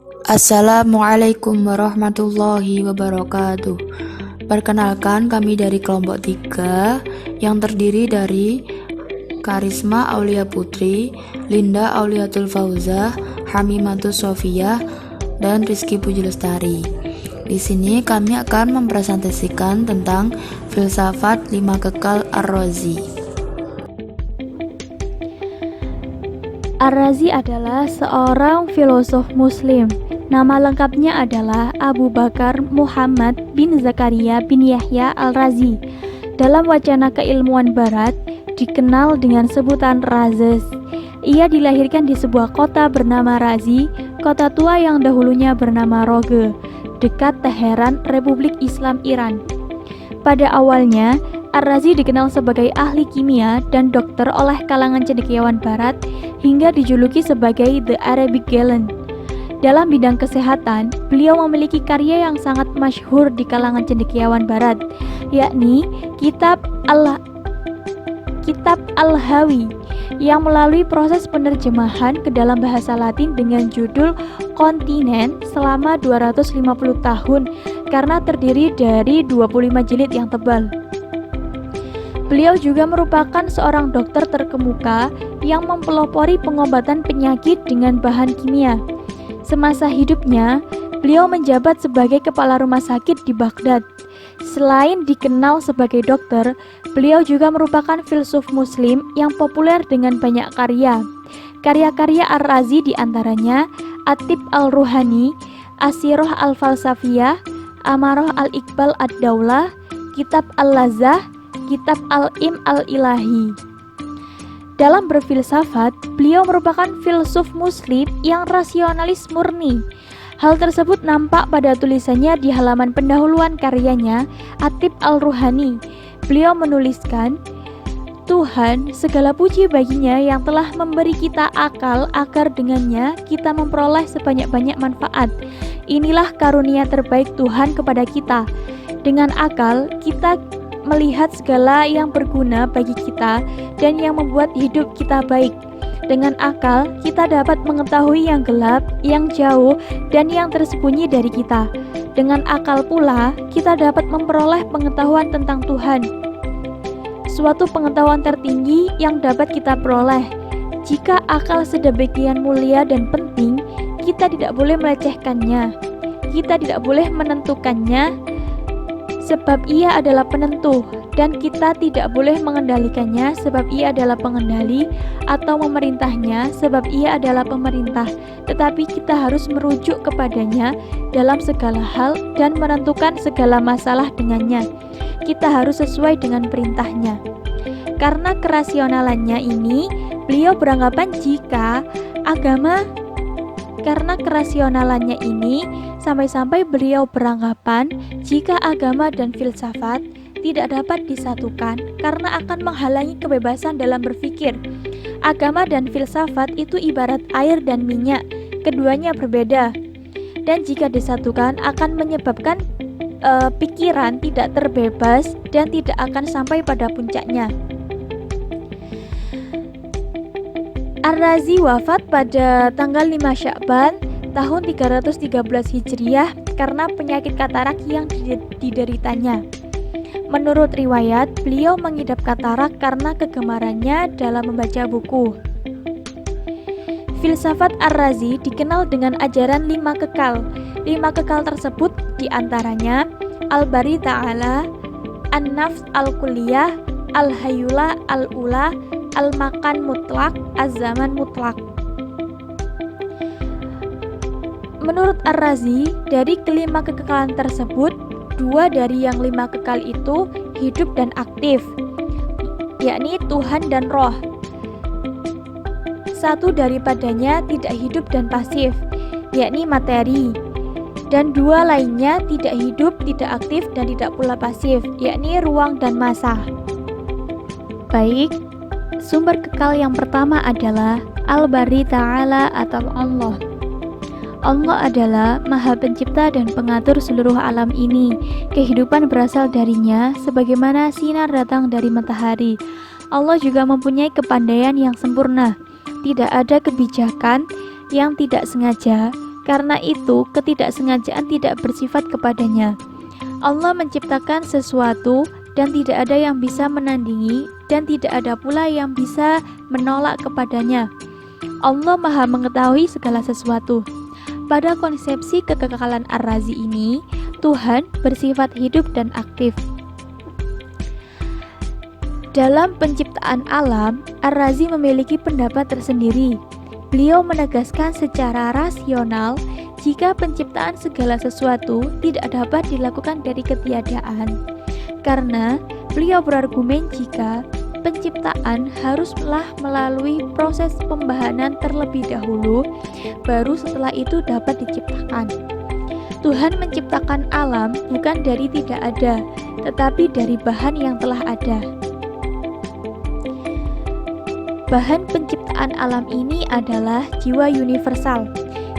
Assalamualaikum warahmatullahi wabarakatuh. Perkenalkan, kami dari kelompok 3 yang terdiri dari Karisma Aulia Putri, Linda Auliatul Fauzah, Hamimatus Sofia, dan Rizky Puji Lestari. Di sini kami akan mempresentasikan tentang filsafat 5 kekal Ar-Razi. Ar-Razi adalah seorang filosof Muslim. Nama lengkapnya adalah Abu Bakar Muhammad bin Zakaria bin Yahya Al-Razi. Dalam wacana keilmuan barat, dikenal dengan sebutan Razes. Ia dilahirkan di sebuah kota bernama Razi, kota tua yang dahulunya bernama Roge, dekat Teheran, Republik Islam Iran. Pada awalnya, Ar-Razi dikenal sebagai ahli kimia dan dokter oleh kalangan cendekiawan barat hingga dijuluki sebagai The Arabic Galen. Dalam bidang kesehatan, beliau memiliki karya yang sangat masyhur di kalangan cendekiawan barat, yakni Kitab Al-Hawi, yang melalui proses penerjemahan ke dalam bahasa Latin dengan judul Kontinen selama 250 tahun karena terdiri dari 25 jilid yang tebal. Beliau juga merupakan seorang dokter terkemuka yang mempelopori pengobatan penyakit dengan bahan kimia. Semasa hidupnya, beliau menjabat sebagai kepala rumah sakit di Baghdad. Selain dikenal sebagai dokter, beliau juga merupakan filsuf Muslim yang populer dengan banyak karya. Karya-karya Ar-Razi diantaranya At-Tib Al-Ruhani, As-Sirah Al-Falsafiyah, Amarah Al-Iqbal Ad-Daulah, Kitab Al-Lazzah, Kitab Al-Im Al-Ilahi. Dalam berfilsafat, beliau merupakan filsuf Muslim yang rasionalis murni. Hal tersebut nampak pada tulisannya di halaman pendahuluan karyanya, At-Tib Al-Ruhani. Beliau menuliskan, Tuhan, segala puji baginya yang telah memberi kita akal agar dengannya kita memperoleh sebanyak-banyak manfaat. Inilah karunia terbaik Tuhan kepada kita. Dengan akal, kita melihat segala yang berguna bagi kita dan yang membuat hidup kita baik. Dengan akal, kita dapat mengetahui yang gelap, yang jauh, dan yang tersembunyi dari kita. Dengan akal pula, kita dapat memperoleh pengetahuan tentang Tuhan, suatu pengetahuan tertinggi yang dapat kita peroleh. Jika akal sedemikian mulia dan penting, kita tidak boleh melecehkannya. Kita tidak boleh menentukannya, sebab ia adalah penentu, dan kita tidak boleh mengendalikannya sebab ia adalah pengendali, atau memerintahnya sebab ia adalah pemerintah, tetapi kita harus merujuk kepadanya dalam segala hal dan menentukan segala masalah dengannya. Kita harus sesuai dengan perintahnya. Karena kerasionalannya ini, beliau beranggapan sampai-sampai beliau beranggapan jika agama dan filsafat tidak dapat disatukan karena akan menghalangi kebebasan dalam berpikir. Agama dan filsafat itu ibarat air dan minyak, keduanya berbeda. Dan jika disatukan akan menyebabkan pikiran tidak terbebas dan tidak akan sampai pada puncaknya. Ar-Razi wafat pada tanggal 5 Sya'ban tahun 313 Hijriah karena penyakit katarak yang dideritanya. Menurut riwayat, beliau mengidap katarak karena kegemarannya dalam membaca buku. Filsafat Ar-Razi dikenal dengan ajaran 5 kekal. 5 kekal tersebut diantaranya Al-Bari Ta'ala, An-Nafs Al-Kulliyah, Al-Hayyula Al-Ula, Al-Makan Mutlak, Az-Zaman Mutlak. Menurut Ar-Razi, dari kelima kekekalan tersebut, 2 dari yang 5 kekal itu hidup dan aktif, yakni Tuhan dan roh. 1 daripadanya tidak hidup dan pasif, yakni materi. Dan 2 lainnya tidak hidup, tidak aktif, dan tidak pula pasif, yakni ruang dan massa. Baik, sumber kekal yang pertama adalah Al-Bari Ta'ala atau Allah. Allah adalah Maha Pencipta dan Pengatur seluruh alam ini. Kehidupan berasal darinya, sebagaimana sinar datang dari matahari. Allah juga mempunyai kepandaian yang sempurna. Tidak ada kebijakan yang tidak sengaja, Karena itu, ketidaksengajaan tidak bersifat kepadanya. Allah menciptakan sesuatu dan tidak ada yang bisa menandingi dan tidak ada pula yang bisa menolak kepadanya. Allah Maha mengetahui segala sesuatu. Pada konsepsi kekekalan Ar-Razi ini, Tuhan bersifat hidup dan aktif. Dalam penciptaan alam, Ar-Razi memiliki pendapat tersendiri. Beliau menegaskan secara rasional jika penciptaan segala sesuatu tidak dapat dilakukan dari ketiadaan. Karena beliau berargumen jika penciptaan haruslah melalui proses pembahanan terlebih dahulu, baru setelah itu dapat diciptakan. Tuhan menciptakan alam bukan dari tidak ada, tetapi dari bahan yang telah ada. Bahan penciptaan alam ini adalah jiwa universal.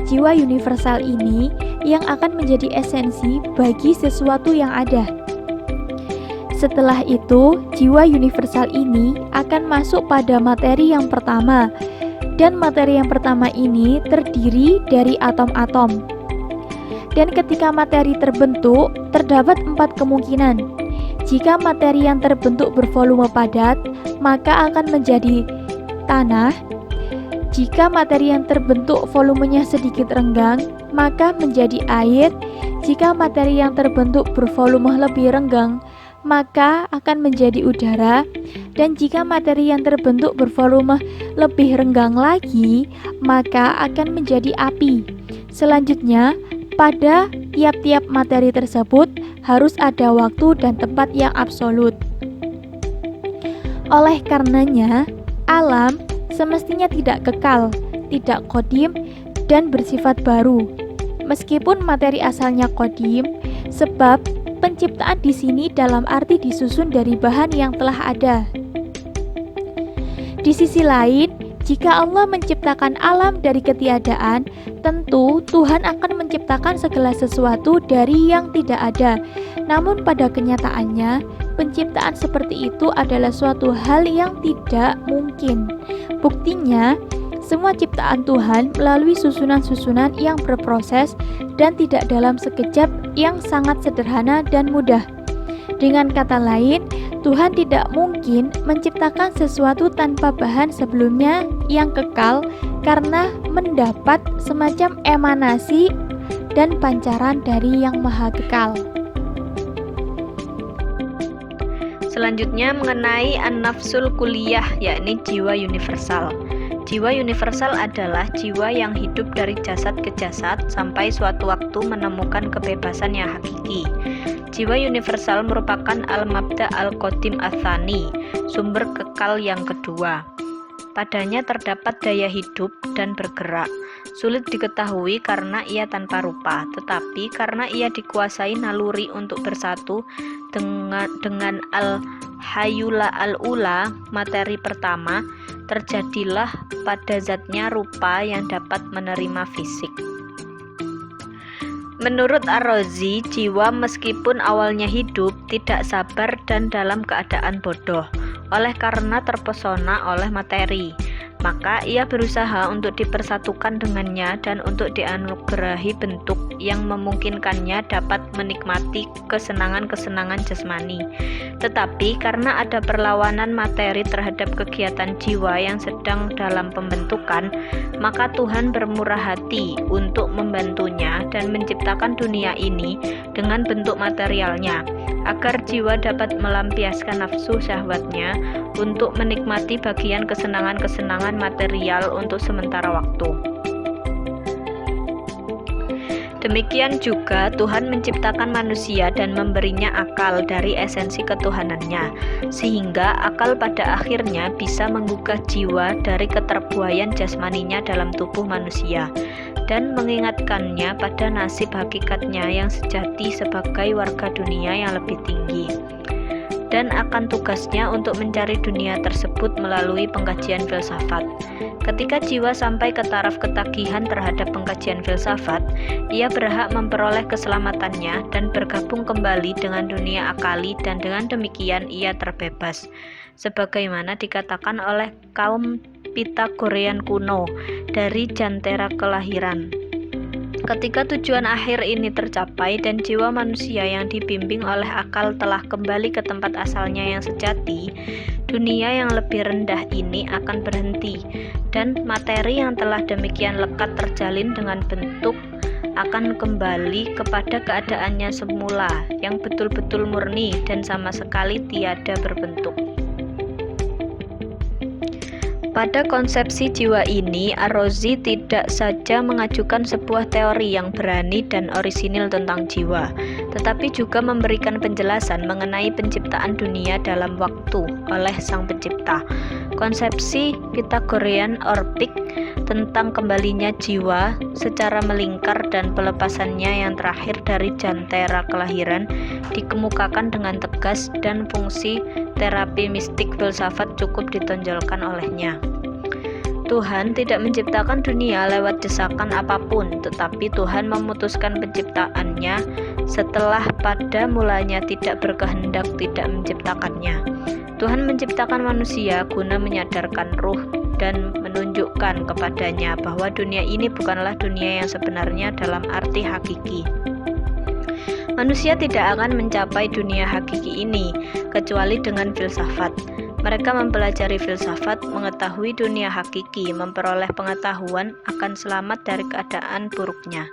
Jiwa universal ini yang akan menjadi esensi bagi sesuatu yang ada. Setelah itu, jiwa universal ini akan masuk pada materi yang pertama, dan materi yang pertama ini terdiri dari atom-atom. Dan ketika materi terbentuk, terdapat 4 kemungkinan. Jika materi yang terbentuk bervolume padat, maka akan menjadi tanah. Jika materi yang terbentuk volumenya sedikit renggang, maka menjadi air. Jika materi yang terbentuk bervolume lebih renggang, maka akan menjadi udara. Dan jika materi yang terbentuk bervolume lebih renggang lagi, maka akan menjadi api. Selanjutnya, pada tiap-tiap materi tersebut harus ada waktu dan tempat yang absolut. Oleh karenanya, alam semestinya tidak kekal, tidak qadim, dan bersifat baru. Meskipun materi asalnya qadim, sebab penciptaan di sini dalam arti disusun dari bahan yang telah ada. Di sisi lain, jika Allah menciptakan alam dari ketiadaan, tentu Tuhan akan menciptakan segala sesuatu dari yang tidak ada. Namun pada kenyataannya, penciptaan seperti itu adalah suatu hal yang tidak mungkin. Buktinya, semua ciptaan Tuhan melalui susunan-susunan yang berproses dan tidak dalam sekejap, yang sangat sederhana dan mudah. Dengan kata lain, Tuhan tidak mungkin menciptakan sesuatu tanpa bahan sebelumnya yang kekal karena mendapat semacam emanasi dan pancaran dari yang maha kekal. Selanjutnya mengenai an-nafsul kulliyah, yakni jiwa universal. Jiwa universal adalah jiwa yang hidup dari jasad ke jasad sampai suatu waktu menemukan kebebasan yang hakiki. Jiwa universal merupakan al-mabda al-qadim ats-tsani, sumber kekal yang kedua. Padanya terdapat daya hidup dan bergerak. Sulit diketahui karena ia tanpa rupa, tetapi karena ia dikuasai naluri untuk bersatu dengan al-hayyula al-ula, materi pertama, terjadilah pada zatnya rupa yang dapat menerima fisik. Menurut Ar-Razi, jiwa meskipun awalnya hidup, tidak sabar dan dalam keadaan bodoh, oleh karena terpesona oleh materi. Maka ia berusaha untuk dipersatukan dengannya dan untuk dianugerahi bentuk yang memungkinkannya dapat menikmati kesenangan-kesenangan jasmani. Tetapi karena ada perlawanan materi terhadap kegiatan jiwa yang sedang dalam pembentukan, maka Tuhan bermurah hati untuk membantunya dan menciptakan dunia ini dengan bentuk materialnya, agar jiwa dapat melampiaskan nafsu syahwatnya untuk menikmati bagian kesenangan-kesenangan material untuk sementara waktu. Demikian juga Tuhan menciptakan manusia dan memberinya akal dari esensi ketuhanannya, sehingga akal pada akhirnya bisa menggugah jiwa dari keterbuaian jasmaninya dalam tubuh manusia dan mengingatkannya pada nasib hakikatnya yang sejati sebagai warga dunia yang lebih tinggi, dan akan tugasnya untuk mencari dunia tersebut melalui pengkajian filsafat. Ketika jiwa sampai ke taraf ketagihan terhadap pengkajian filsafat, ia berhak memperoleh keselamatannya dan bergabung kembali dengan dunia akali, dan dengan demikian ia terbebas, sebagaimana dikatakan oleh kaum Pitagorean kuno dari jantera kelahiran. Ketika tujuan akhir ini tercapai dan jiwa manusia yang dibimbing oleh akal telah kembali ke tempat asalnya yang sejati, dunia yang lebih rendah ini akan berhenti, dan materi yang telah demikian lekat terjalin dengan bentuk akan kembali kepada keadaannya semula yang betul-betul murni dan sama sekali tiada berbentuk. Pada konsepsi jiwa ini, Ar-Razi tidak saja mengajukan sebuah teori yang berani dan orisinil tentang jiwa, tetapi juga memberikan penjelasan mengenai penciptaan dunia dalam waktu oleh Sang Pencipta. Konsepsi Pythagorean Orpik tentang kembalinya jiwa secara melingkar dan pelepasannya yang terakhir dari jantera kelahiran dikemukakan dengan tegas, dan fungsi terapi mistik filsafat cukup ditonjolkan olehnya. Tuhan tidak menciptakan dunia lewat desakan apapun, tetapi Tuhan memutuskan penciptaannya setelah pada mulanya tidak berkehendak tidak menciptakannya. Tuhan menciptakan manusia guna menyadarkan ruh dan menunjukkan kepadanya bahwa dunia ini bukanlah dunia yang sebenarnya dalam arti hakiki. Manusia tidak akan mencapai dunia hakiki ini kecuali dengan filsafat. Mereka mempelajari filsafat, mengetahui dunia hakiki, memperoleh pengetahuan akan selamat dari keadaan buruknya.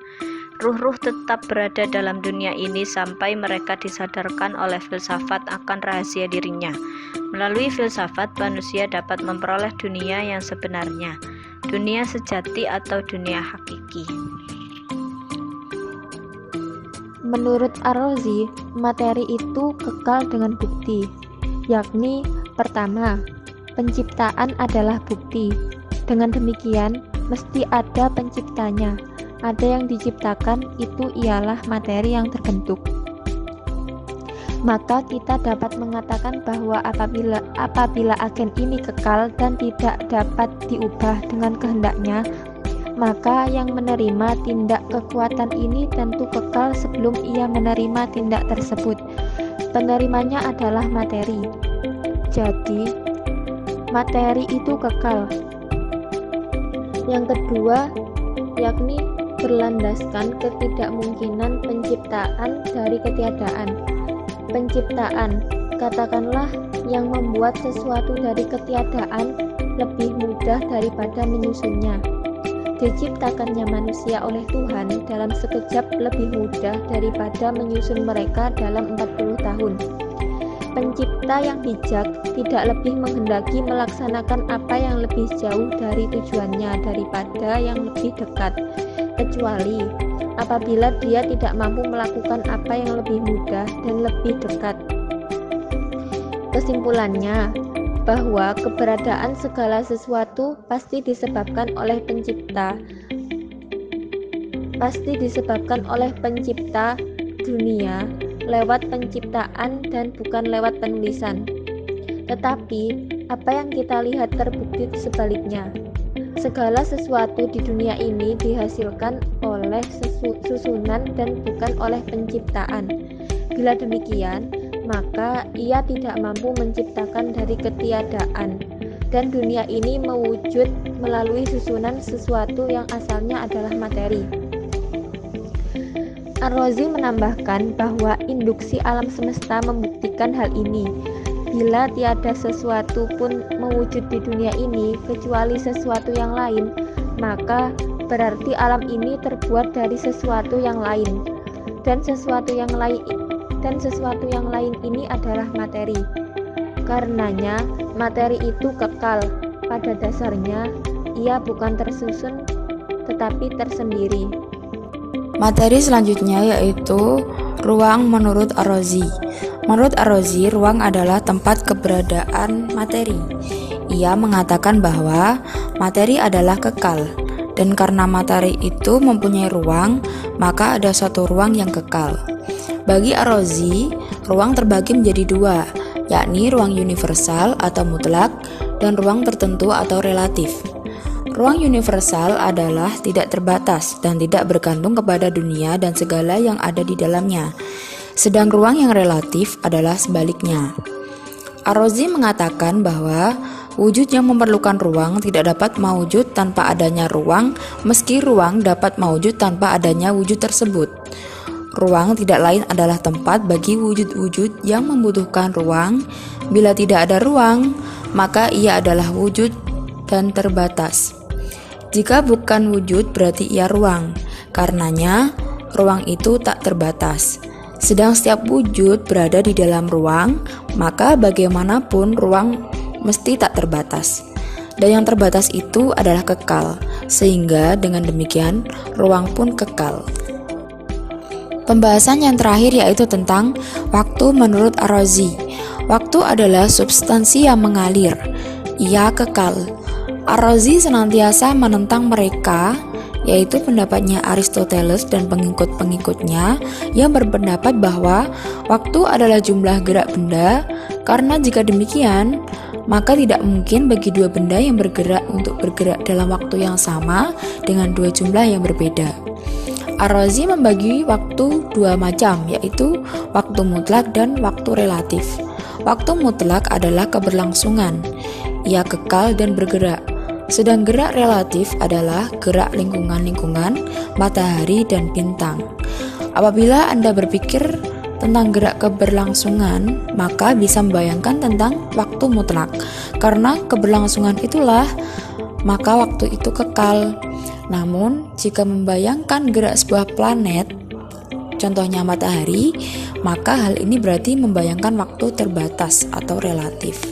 Ruh-ruh tetap berada dalam dunia ini sampai mereka disadarkan oleh filsafat akan rahasia dirinya. Melalui filsafat, manusia dapat memperoleh dunia yang sebenarnya, dunia sejati atau dunia hakiki. Menurut Ar-Razi, materi itu kekal dengan bukti, yakni pertama, penciptaan adalah bukti. Dengan demikian, mesti ada penciptanya. Ada yang diciptakan, itu ialah materi yang terbentuk. Maka kita dapat mengatakan bahwa apabila agen ini kekal dan tidak dapat diubah dengan kehendaknya, maka yang menerima tindak kekuatan ini tentu kekal sebelum ia menerima tindak tersebut. Penerimanya adalah materi. Jadi, materi itu kekal. Yang kedua, yakni berlandaskan ketidakmungkinan penciptaan dari ketiadaan. Penciptaan, katakanlah, yang membuat sesuatu dari ketiadaan lebih mudah daripada menyusunnya. Diciptakannya manusia oleh Tuhan dalam sekejap lebih mudah daripada menyusun mereka dalam 40 tahun. Pencipta yang bijak tidak lebih menghendaki melaksanakan apa yang lebih jauh dari tujuannya daripada yang lebih dekat, kecuali apabila dia tidak mampu melakukan apa yang lebih mudah dan lebih dekat. Kesimpulannya, bahwa keberadaan segala sesuatu pasti disebabkan oleh pencipta. Pasti disebabkan oleh pencipta dunia lewat penciptaan dan bukan lewat penulisan. Tetapi, apa yang kita lihat terbukti sebaliknya. Segala sesuatu di dunia ini dihasilkan oleh susunan dan bukan oleh penciptaan. Bila demikian, maka ia tidak mampu menciptakan dari ketiadaan, dan dunia ini mewujud melalui susunan sesuatu yang asalnya adalah materi. Ar-Razi menambahkan bahwa induksi alam semesta membuktikan hal ini. Bila tiada sesuatu pun mewujud di dunia ini kecuali sesuatu yang lain, maka berarti alam ini terbuat dari sesuatu yang lain, dan sesuatu yang lain ini adalah materi. Karenanya, materi itu kekal. Pada dasarnya, ia bukan tersusun tetapi tersendiri. Materi selanjutnya yaitu ruang menurut Ar-Razi. Menurut Ar-Razi, ruang adalah tempat keberadaan materi. Ia mengatakan bahwa materi adalah kekal, dan karena materi itu mempunyai ruang, maka ada satu ruang yang kekal. Bagi Ar-Razi, ruang terbagi menjadi dua, yakni ruang universal atau mutlak dan ruang tertentu atau relatif. Ruang universal adalah tidak terbatas dan tidak bergantung kepada dunia dan segala yang ada di dalamnya. Sedang ruang yang relatif adalah sebaliknya. Ar-Razi mengatakan bahwa Wujud yang memerlukan ruang tidak dapat mewujud tanpa adanya ruang, meski ruang dapat mewujud tanpa adanya wujud tersebut. Ruang tidak lain adalah tempat bagi wujud-wujud yang membutuhkan ruang. Bila tidak ada ruang, maka ia adalah wujud dan terbatas. Jika bukan wujud, berarti ia ruang. Karenanya, ruang itu tak terbatas. Sedang setiap wujud berada di dalam ruang, maka bagaimanapun ruang mesti tak terbatas. Dan yang terbatas itu adalah kekal, sehingga dengan demikian ruang pun kekal. Pembahasan yang terakhir yaitu tentang waktu menurut Ar-Razi. Waktu adalah substansi yang mengalir, ia kekal. Ar-Razi senantiasa menentang mereka, yaitu pendapatnya Aristoteles dan pengikut-pengikutnya yang berpendapat bahwa waktu adalah jumlah gerak benda, karena jika demikian, maka tidak mungkin bagi dua benda yang bergerak untuk bergerak dalam waktu yang sama dengan dua jumlah yang berbeda. Ar-Razi membagi waktu dua macam, yaitu waktu mutlak dan waktu relatif. Waktu mutlak adalah keberlangsungan, ia kekal dan bergerak. Sedang gerak relatif adalah gerak lingkungan-lingkungan, matahari, dan bintang. Apabila Anda berpikir tentang gerak keberlangsungan, maka bisa membayangkan tentang waktu mutlak. Karena keberlangsungan itulah, maka waktu itu kekal. Namun, jika membayangkan gerak sebuah planet, contohnya matahari, maka hal ini berarti membayangkan waktu terbatas atau relatif.